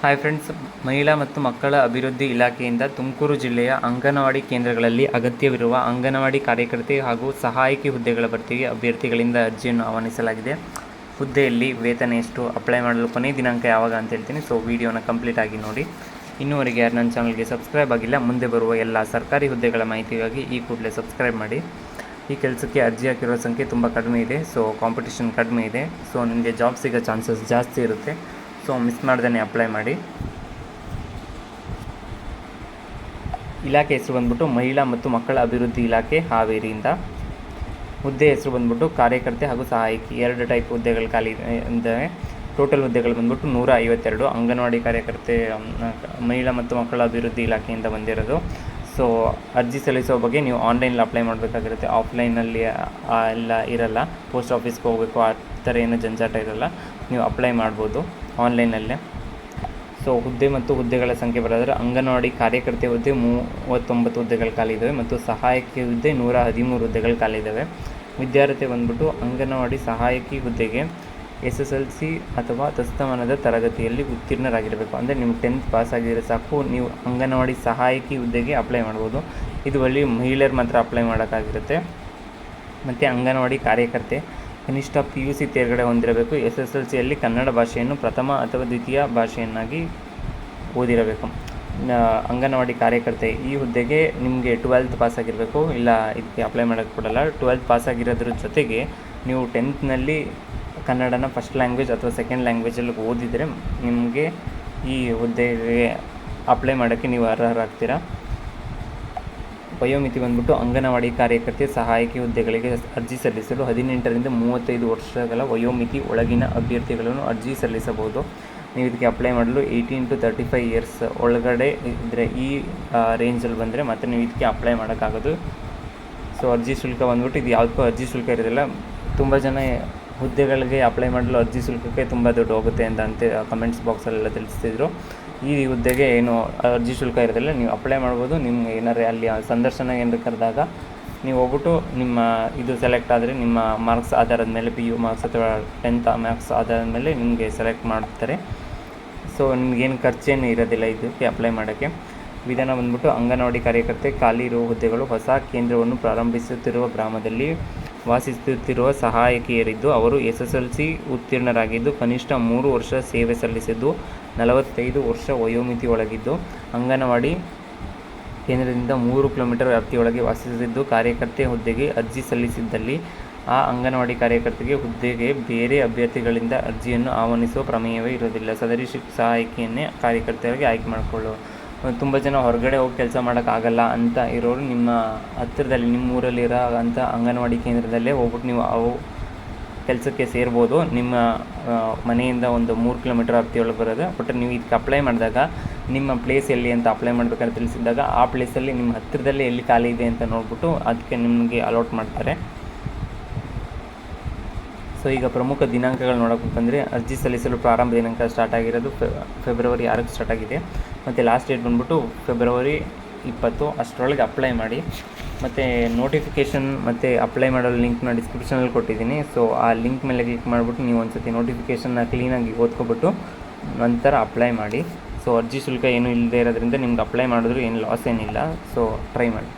Hi friends, ಮಹಿಳಾ ಮತ್ತು ಮಕ್ಕಳ ಅಭಿವೃದ್ಧಿ ಇಲಾಖೆಯಿಂದ ತುಮಕೂರು ಜಿಲ್ಲೆಯ ಅಂಗನವಾಡಿ ಕೇಂದ್ರಗಳಲ್ಲಿ ಅಗತ್ಯವಿರುವ ಅಂಗನವಾಡಿ ಕಾರ್ಯಕರ್ತೆ ಹಾಗೂ ಸಹಾಯಕಿ ಹುದ್ದೆಗಳ ಭರ್ತಿಗೆ ಅಭ್ಯರ್ಥಿಗಳಿಂದ ಅರ್ಜಿಯನ್ನು ಆಹ್ವಾನಿಸಲಾಗಿದೆ. ಹುದ್ದೆಯಲ್ಲಿ ವೇತನ ಎಷ್ಟು, ಅಪ್ಲೈ ಮಾಡಲು ಕೊನೆಯ ದಿನಾಂಕ ಯಾವಾಗ ಅಂತ ಹೇಳ್ತೀನಿ. ಸೊ ವಿಡಿಯೋನ ಕಂಪ್ಲೀಟ್ ಆಗಿ ನೋಡಿ. ಇನ್ನೂವರೆಗೆ ಯಾರು ನನ್ನ ಚಾನಲ್ಗೆ ಸಬ್ಸ್ಕ್ರೈಬ್ ಆಗಿಲ್ಲ, ಮುಂದೆ ಬರುವ ಎಲ್ಲ ಸರ್ಕಾರಿ ಹುದ್ದೆಗಳ ಮಾಹಿತಿಗಾಗಿ ಈ ಕೂಡಲೇ ಸಬ್ಸ್ಕ್ರೈಬ್ ಮಾಡಿ. ಈ ಕೆಲಸಕ್ಕೆ ಅರ್ಜಿ ಹಾಕಿರೋ ಸಂಖ್ಯೆ ತುಂಬ ಕಡಿಮೆ ಇದೆ. ಸೊ ಕಾಂಪಿಟೇಷನ್ ಕಡಿಮೆ ಇದೆ. ಸೊ ನಿಮಗೆ ಜಾಬ್ ಸಿಗೋ ಚಾನ್ಸಸ್ ಜಾಸ್ತಿ ಇರುತ್ತೆ. ಸೊ ಮಿಸ್ ಮಾಡ್ದೇ ಅಪ್ಲೈ ಮಾಡಿ. ಇಲಾಖೆ ಹೆಸರು ಬಂದ್ಬಿಟ್ಟು ಮಹಿಳಾ ಮತ್ತು ಮಕ್ಕಳ ಅಭಿವೃದ್ಧಿ ಇಲಾಖೆ ಹಾವೇರಿಯಿಂದ. ಹುದ್ದೆ ಹೆಸರು ಬಂದ್ಬಿಟ್ಟು ಕಾರ್ಯಕರ್ತೆ ಹಾಗೂ ಸಹಾಯಕಿ. 2 ಟೈಪ್ ಹುದ್ದೆಗಳು ಖಾಲಿ ಇದ್ದಾವೆ. ಟೋಟಲ್ ಹುದ್ದೆಗಳು ಬಂದ್ಬಿಟ್ಟು 152. ಅಂಗನವಾಡಿ ಕಾರ್ಯಕರ್ತೆ ಮಹಿಳಾ ಮತ್ತು ಮಕ್ಕಳ ಅಭಿವೃದ್ಧಿ ಇಲಾಖೆಯಿಂದ ಬಂದಿರೋದು. ಸೊ ಅರ್ಜಿ ಸಲ್ಲಿಸೋ ಬಗ್ಗೆ ನೀವು ಆನ್ಲೈನಲ್ಲಿ ಅಪ್ಲೈ ಮಾಡಬೇಕಾಗಿರುತ್ತೆ. ಆಫ್ಲೈನಲ್ಲಿ ಎಲ್ಲ ಇರಲ್ಲ. ಪೋಸ್ಟ್ ಆಫೀಸ್ಗೆ ಹೋಗಬೇಕು, ಆ ಥರ ಏನೂ ಜಂಜಾಟ ಇರಲ್ಲ. ನೀವು ಅಪ್ಲೈ ಮಾಡ್ಬೋದು ಆನ್ಲೈನಲ್ಲೇ. ಸೊ ಹುದ್ದೆ ಮತ್ತು ಹುದ್ದೆಗಳ ಸಂಖ್ಯೆ ಬರೋದ್ರೆ ಅಂಗನವಾಡಿ ಕಾರ್ಯಕರ್ತೆ ಹುದ್ದೆ 39 ಹುದ್ದೆಗಳು ಖಾಲಿ ಇದ್ದಾವೆ ಮತ್ತು ಸಹಾಯಕಿ ಹುದ್ದೆ 113 ಹುದ್ದೆಗಳು ಖಾಲಿ ಇದ್ದಾವೆ. ವಿದ್ಯಾರ್ಥಿ ಬಂದ್ಬಿಟ್ಟು ಅಂಗನವಾಡಿ ಸಹಾಯಕಿ ಹುದ್ದೆಗೆ SSLC ಅಥವಾ ತತ್ಸಮಾನದ ತರಗತಿಯಲ್ಲಿ ಉತ್ತೀರ್ಣರಾಗಿರಬೇಕು. ಅಂದರೆ ನೀವು 10th ಪಾಸ್ ಆಗಿದ್ರೆ ಸಾಕು, ನೀವು ಅಂಗನವಾಡಿ ಸಹಾಯಕಿ ಹುದ್ದೆಗೆ ಅಪ್ಲೈ ಮಾಡ್ಬೋದು. ಇದು ಬಳಿ ಮಹಿಳೆಯರು ಮಾತ್ರ ಅಪ್ಲೈ ಮಾಡೋಕ್ಕಾಗಿರುತ್ತೆ. ಮತ್ತು ಅಂಗನವಾಡಿ ಕಾರ್ಯಕರ್ತೆ ಕನಿಷ್ಠ PUC ತೇರ್ಗಡೆ ಹೊಂದಿರಬೇಕು. SSLCಯಲ್ಲಿ ಕನ್ನಡ ಭಾಷೆಯನ್ನು ಪ್ರಥಮ ಅಥವಾ ದ್ವಿತೀಯ ಭಾಷೆಯನ್ನಾಗಿ ಓದಿರಬೇಕು. ಅಂಗನವಾಡಿ ಕಾರ್ಯಕರ್ತೆ ಈ ಹುದ್ದೆಗೆ ನಿಮಗೆ 12th ಪಾಸ್ ಆಗಿರಬೇಕು, ಇಲ್ಲ ಇದಕ್ಕೆ ಅಪ್ಲೈ ಮಾಡೋಕ್ಕೆ ಕೊಡಲ್ಲ. 12th ಪಾಸ್ ಆಗಿರೋದ್ರ ಜೊತೆಗೆ ನೀವು 10th ಕನ್ನಡನ ಫಸ್ಟ್ ಲ್ಯಾಂಗ್ವೇಜ್ ಅಥವಾ ಸೆಕೆಂಡ್ ಲ್ಯಾಂಗ್ವೇಜಲ್ಲಿ ಓದಿದರೆ ನಿಮಗೆ ಈ ಹುದ್ದೆಗೆ ಅಪ್ಲೈ ಮಾಡೋಕ್ಕೆ ನೀವು ಅರ್ಹರಾಗ್ತೀರಾ. ವಯೋಮಿತಿ ಬಂದ್ಬಿಟ್ಟು ಅಂಗನವಾಡಿ ಕಾರ್ಯಕರ್ತೆ ಸಹಾಯಕಿ ಹುದ್ದೆಗಳಿಗೆ ಅರ್ಜಿ ಸಲ್ಲಿಸಲು 18ರಿಂದ 35 ವರ್ಷಗಳ ವಯೋಮಿತಿ ಒಳಗಿನ ಅಭ್ಯರ್ಥಿಗಳನ್ನು ಅರ್ಜಿ ಸಲ್ಲಿಸಬಹುದು. ನೀವು ಇದಕ್ಕೆ ಅಪ್ಲೈ ಮಾಡಲು 18 to 35 ಇಯರ್ಸ್ ಒಳಗಡೆ ಇದ್ದರೆ, ಈ ರೇಂಜಲ್ಲಿ ಬಂದರೆ ಮತ್ತು ನೀವು ಇದಕ್ಕೆ ಅಪ್ಲೈ ಮಾಡೋಕ್ಕಾಗೋದು. ಸೊ ಅರ್ಜಿ ಶುಲ್ಕ ಬಂದ್ಬಿಟ್ಟು ಇದು ಯಾವುದಕ್ಕೂ ಅರ್ಜಿ ಶುಲ್ಕ ಇರೋದಿಲ್ಲ. ತುಂಬ ಜನ ಹುದ್ದೆಗಳಿಗೆ ಅಪ್ಲೈ ಮಾಡಲು ಅರ್ಜಿ ಶುಲ್ಕಕ್ಕೆ ತುಂಬ ದುಡ್ಡು ಹೋಗುತ್ತೆ ಅಂತ ಕಮೆಂಟ್ಸ್ ಬಾಕ್ಸಲ್ಲೆಲ್ಲ ತಿಳಿಸ್ತಿದ್ರು. ಈ ಹುದ್ದೆಗೆ ಏನು ಅರ್ಜಿ ಶುಲ್ಕ ಇರೋದಿಲ್ಲ, ನೀವು ಅಪ್ಲೈ ಮಾಡ್ಬೋದು. ನಿಮ್ಗೆ ಏನಾರು ಅಲ್ಲಿ ಸಂದರ್ಶನ ಏನಾರು ಕರೆದಾಗ ನೀವು ಹೋಗ್ಬಿಟ್ಟು ನಿಮ್ಮ ಇದು ಸೆಲೆಕ್ಟ್ ಆದರೆ ನಿಮ್ಮ ಮಾರ್ಕ್ಸ್ ಆಧಾರದ ಮೇಲೆ PU ಮಾರ್ಕ್ಸ್ ಅಥವಾ 10th ಮಾರ್ಕ್ಸ್ ಆಧಾರದ ಮೇಲೆ ನಿಮಗೆ ಸೆಲೆಕ್ಟ್ ಮಾಡ್ತಾರೆ. ಸೊ ನಿಮಗೇನು ಖರ್ಚೇನು ಇರೋದಿಲ್ಲ ಇದಕ್ಕೆ ಅಪ್ಲೈ ಮಾಡೋಕ್ಕೆ. ವಿಧಾನ ಬಂದ್ಬಿಟ್ಟು ಅಂಗನವಾಡಿ ಕಾರ್ಯಕರ್ತೆ ಖಾಲಿ ಇರುವ ಹುದ್ದೆಗಳು ಹೊಸ ಕೇಂದ್ರವನ್ನು ಪ್ರಾರಂಭಿಸುತ್ತಿರುವ ಗ್ರಾಮದಲ್ಲಿ ವಾಸಿಸುತ್ತಿರುವ ಸಹಾಯಕಿಯರಿದ್ದು ಅವರು SSLC ಉತ್ತೀರ್ಣರಾಗಿದ್ದು ಕನಿಷ್ಠ 3 ವರ್ಷ ಸೇವೆ ಸಲ್ಲಿಸಿದ್ದು 45 ವರ್ಷ ವಯೋಮಿತಿ ಒಳಗಿದ್ದು ಅಂಗನವಾಡಿ ಕೇಂದ್ರದಿಂದ 3 ಕಿಲೋಮೀಟರ್ ವ್ಯಾಪ್ತಿಯೊಳಗೆ ವಾಸಿಸುತ್ತಿದ್ದು ಕಾರ್ಯಕರ್ತೆ ಹುದ್ದೆಗೆ ಅರ್ಜಿ ಸಲ್ಲಿಸಿದ್ದಲ್ಲಿ ಆ ಅಂಗನವಾಡಿ ಕಾರ್ಯಕರ್ತೆಗೆ ಹುದ್ದೆಗೆ ಬೇರೆ ಅಭ್ಯರ್ಥಿಗಳಿಂದ ಅರ್ಜಿಯನ್ನು ಆಹ್ವಾನಿಸುವ ಪ್ರಮೇಯವೇ ಇರೋದಿಲ್ಲ. ಸದರಿ ಸಹಾಯಕಿಯನ್ನೇ ಕಾರ್ಯಕರ್ತೆಯಾಗಿ ಆಯ್ಕೆ ಮಾಡಿಕೊಳ್ಳುವ. ತುಂಬ ಜನ ಹೊರಗಡೆ ಹೋಗಿ ಕೆಲಸ ಮಾಡೋಕ್ಕಾಗಲ್ಲ ಅಂತ ಇರೋರು ನಿಮ್ಮ ಹತ್ತಿರದಲ್ಲಿ ನಿಮ್ಮ ಊರಲ್ಲಿರೋ ಅಂಥ ಅಂಗನವಾಡಿ ಕೇಂದ್ರದಲ್ಲೇ ಹೋಗ್ಬಿಟ್ಟು ನೀವು ಅವು ಕೆಲಸಕ್ಕೆ ಸೇರ್ಬೋದು. ನಿಮ್ಮ ಮನೆಯಿಂದ ಒಂದು 3 ಕಿಲೋಮೀಟರ್ ವ್ಯಾಪ್ತಿಯೊಳಗೆ ಬರೋದು. ಬಟ್ ನೀವು ಇದಕ್ಕೆ ಅಪ್ಲೈ ಮಾಡಿದಾಗ ನಿಮ್ಮ ಪ್ಲೇಸ್ ಎಲ್ಲಿ ಅಂತ ಅಪ್ಲೈ ಮಾಡಬೇಕಾದ್ರೆ ತಿಳಿಸಿದಾಗ ಆ ಪ್ಲೇಸಲ್ಲಿ ನಿಮ್ಮ ಹತ್ತಿರದಲ್ಲಿ ಎಲ್ಲಿ ಖಾಲಿ ಇದೆ ಅಂತ ನೋಡ್ಬಿಟ್ಟು ಅದಕ್ಕೆ ನಿಮಗೆ ಅಲಾಟ್ ಮಾಡ್ತಾರೆ. ಸೊ ಈಗ ಪ್ರಮುಖ ದಿನಾಂಕಗಳು ನೋಡೋಕ್ಕೆ ಬಂದರೆ ಅರ್ಜಿ ಸಲ್ಲಿಸಲು ಪ್ರಾರಂಭ ದಿನಾಂಕ ಸ್ಟಾರ್ಟ್ ಆಗಿರೋದು ಫೆಬ್ರವರಿ 6ಕ್ಕೆ ಸ್ಟಾರ್ಟ್ ಆಗಿದೆ. ಮತ್ತು ಲಾಸ್ಟ್ ಡೇಟ್ ಬಂದ್ಬಿಟ್ಟು ಫೆಬ್ರವರಿ 20. ಅಷ್ಟರೊಳಗೆ ಅಪ್ಲೈ ಮಾಡಿ. ಮತ್ತು ನೋಟಿಫಿಕೇಷನ್ ಮತ್ತು ಅಪ್ಲೈ ಮಾಡೋ ಲಿಂಕ್ನ ಡಿಸ್ಕ್ರಿಪ್ಷನಲ್ಲಿ ಕೊಟ್ಟಿದ್ದೀನಿ. ಸೊ ಆ ಲಿಂಕ್ ಮೇಲೆ ಕ್ಲಿಕ್ ಮಾಡಿಬಿಟ್ಟು ನೀವು ಒಂದು ಸತಿ ನೋಟಿಫಿಕೇಷನ್ನ ಕ್ಲೀನಾಗಿ ಓದ್ಕೊಬಿಟ್ಟು ನಂತರ ಅಪ್ಲೈ ಮಾಡಿ. ಸೊ ಅರ್ಜಿ ಶುಲ್ಕ ಏನೂ ಇಲ್ಲದೆ ಇರೋದ್ರಿಂದ ನಿಮ್ಗೆ ಅಪ್ಲೈ ಮಾಡಿದ್ರು ಏನು ಲಾಸ್ ಏನಿಲ್ಲ. ಸೊ ಟ್ರೈ ಮಾಡಿ.